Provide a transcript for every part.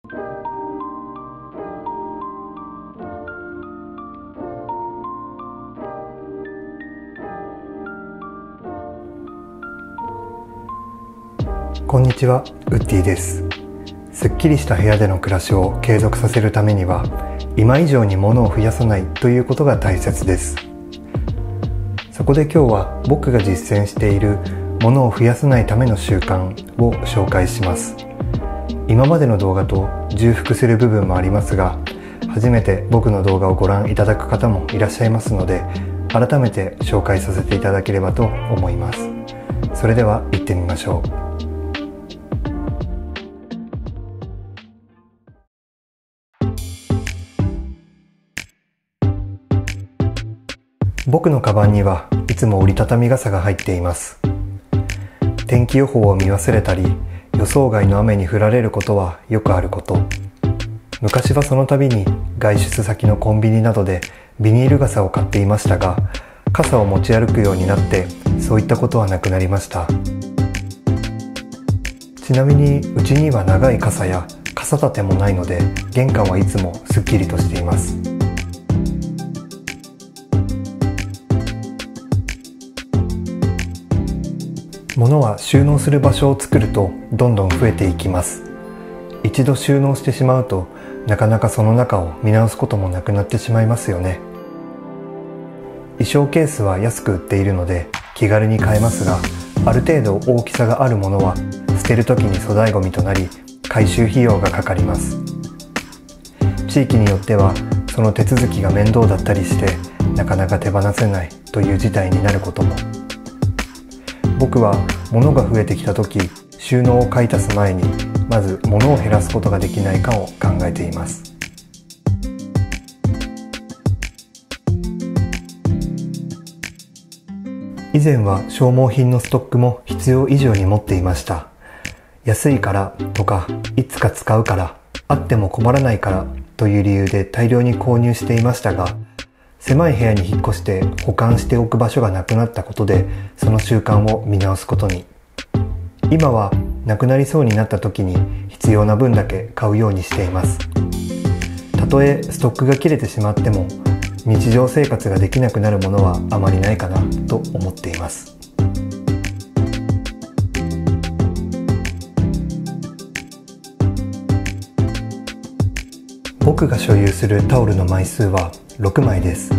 こんにちは、ウッディです。すっきりした部屋での暮らしを継続させるためには、今以上に物を増やさないということが大切です。そこで今日は僕が実践している物を増やさないための習慣を紹介します。今までの動画と重複する部分もありますが、初めて僕の動画をご覧いただく方もいらっしゃいますので、改めて紹介させていただければと思います。それでは行ってみましょう。僕のカバンにはいつも折りたたみ傘が入っています。天気予報を見忘れたり、予想外の雨に降られることはよくあること。昔はその度に外出先のコンビニなどでビニール傘を買っていましたが、傘を持ち歩くようになってそういったことはなくなりました。ちなみにうちには長い傘や傘立てもないので、玄関はいつもすっきりとしています。物は収納する場所を作るとどんどん増えていきます。一度収納してしまうとなかなかその中を見直すこともなくなってしまいますよね。衣装ケースは安く売っているので気軽に買えますが、ある程度大きさがあるものは捨てる時に粗大ごみとなり回収費用がかかります。地域によってはその手続きが面倒だったりしてなかなか手放せないという事態になることも。僕は物が増えてきた時、収納を買い足す前にまず物を減らすことができないかを考えています。以前は消耗品のストックも必要以上に持っていました。安いからとか、いつか使うから、あっても困らないからという理由で大量に購入していましたが、狭い部屋に引っ越して保管しておく場所がなくなったことで、その習慣を見直すことに。今はなくなりそうになった時に必要な分だけ買うようにしています。たとえストックが切れてしまっても、日常生活ができなくなるものはあまりないかなと思っています。僕が所有するタオルの枚数は6枚です。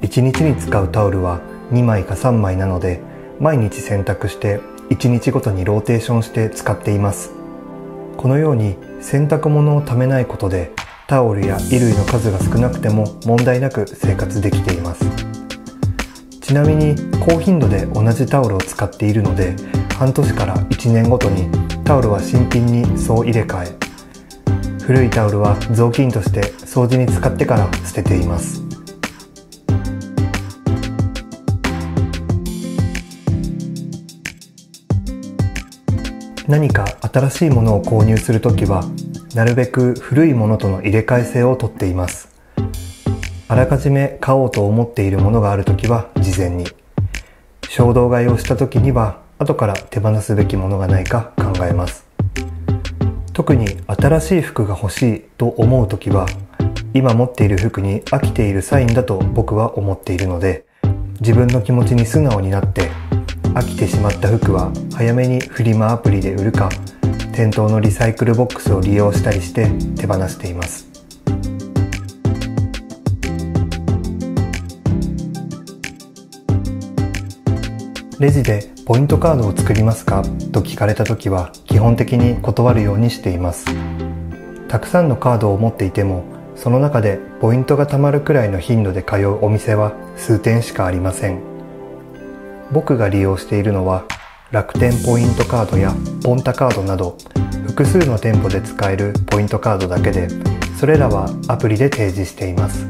1日に使うタオルは2枚か3枚なので、毎日洗濯して1日ごとにローテーションして使っています。このように洗濯物をためないことで、タオルや衣類の数が少なくても問題なく生活できています。ちなみに高頻度で同じタオルを使っているので、半年から1年ごとにタオルは新品に総入れ替え、古いタオルは雑巾として掃除に使ってから捨てています。何か新しいものを購入するときは、なるべく古いものとの入れ替え制をとっています。あらかじめ買おうと思っているものがあるときは事前に、衝動買いをしたときには後から手放すべきものがないか考えます。特に新しい服が欲しいと思うときは、今持っている服に飽きているサインだと僕は思っているので、自分の気持ちに素直になって、飽きてしまった服は早めにフリマアプリで売るか、店頭のリサイクルボックスを利用したりして手放しています。レジでポイントカードを作りますかと聞かれたときは基本的に断るようにしています。たくさんのカードを持っていても、その中でポイントが貯まるくらいの頻度で通うお店は数店しかありません。僕が利用しているのは楽天ポイントカードやポンタカードなど複数の店舗で使えるポイントカードだけで、それらはアプリで提示しています。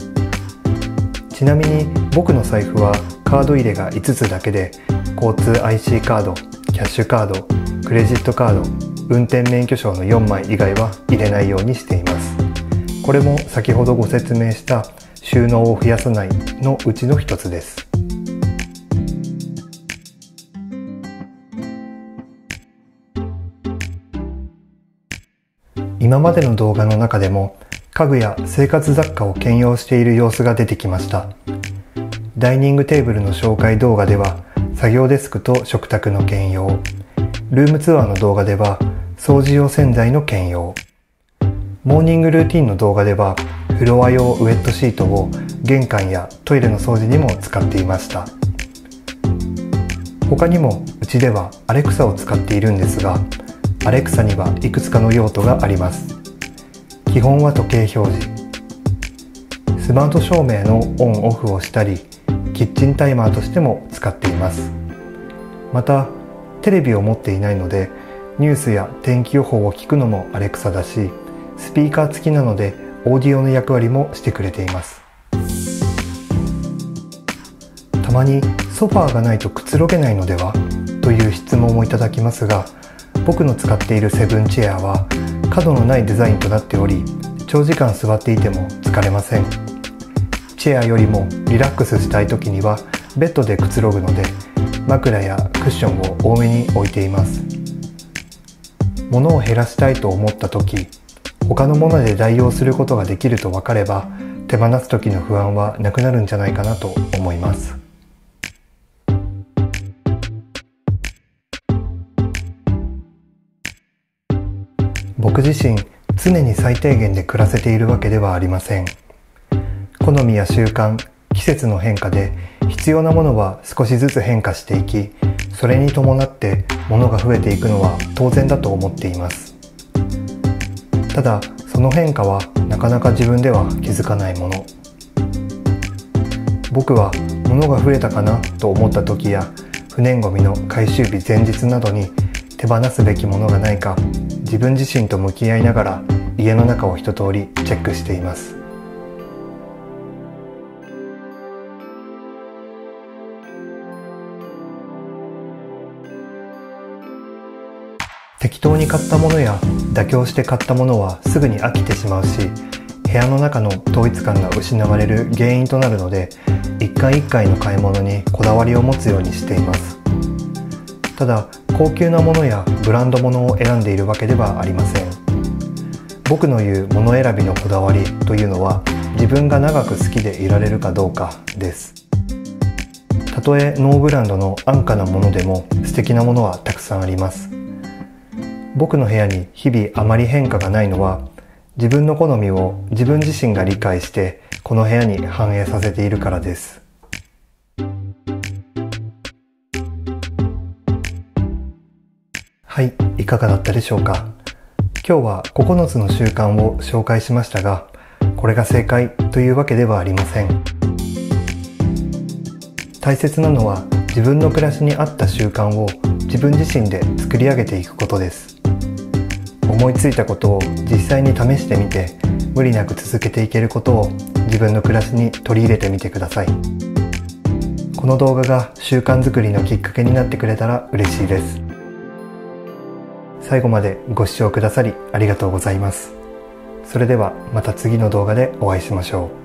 ちなみに僕の財布はカード入れが5つだけで、交通 IC カード、キャッシュカード、クレジットカード、運転免許証の4枚以外は入れないようにしています。これも先ほどご説明した収納を増やさないのうちの一つです。今までの動画の中でも家具や生活雑貨を兼用している様子が出てきました。ダイニングテーブルの紹介動画では作業デスクと食卓の兼用、ルームツアーの動画では掃除用洗剤の兼用、モーニングルーティンの動画ではフロア用ウェットシートを玄関やトイレの掃除にも使っていました。他にもうちではアレクサを使っているんですが、アレクサにはいくつかの用途があります。基本は時計表示、スマート照明のオンオフをしたり、キッチンタイマーとしても使っています。またテレビを持っていないのでニュースや天気予報を聞くのもアレクサだし、スピーカー付きなのでオーディオの役割もしてくれています。たまにソファーがないとくつろげないのではという質問をいただきますが、僕の使っているセブンチェアは角のないデザインとなっており、長時間座っていても疲れません。チェアよりもリラックスしたい時にはベッドでくつろぐので、枕やクッションを多めに置いています。物を減らしたいと思った時、他のもので代用することができると分かれば、手放す時の不安はなくなるんじゃないかなと思います。僕自身、常に最低限で暮らせているわけではありません。好みや習慣、季節の変化で必要なものは少しずつ変化していき、それに伴って物が増えていくのは当然だと思っています。ただ、その変化はなかなか自分では気づかないもの。僕は物が増えたかなと思った時や、不燃ごみの回収日前日などに手放すべきものがないか、自分自身と向き合いながら家の中を一通りチェックしています。適当に買ったものや妥協して買ったものはすぐに飽きてしまうし、部屋の中の統一感が失われる原因となるので、一回一回の買い物にこだわりを持つようにしています。ただ、高級なものやブランド物を選んでいるわけではありません。僕の言う物選びのこだわりというのは、自分が長く好きでいられるかどうかです。たとえノーブランドの安価なものでも素敵なものはたくさんあります。僕の部屋に日々あまり変化がないのは、自分の好みを自分自身が理解してこの部屋に反映させているからです。はい、いかがだったでしょうか。今日は9つの習慣を紹介しましたが、これが正解というわけではありません。大切なのは自分の暮らしに合った習慣を自分自身で作り上げていくことです。思いついたことを実際に試してみて、無理なく続けていけることを自分の暮らしに取り入れてみてください。この動画が習慣作りのきっかけになってくれたら嬉しいです。最後までご視聴くださりありがとうございます。それではまた次の動画でお会いしましょう。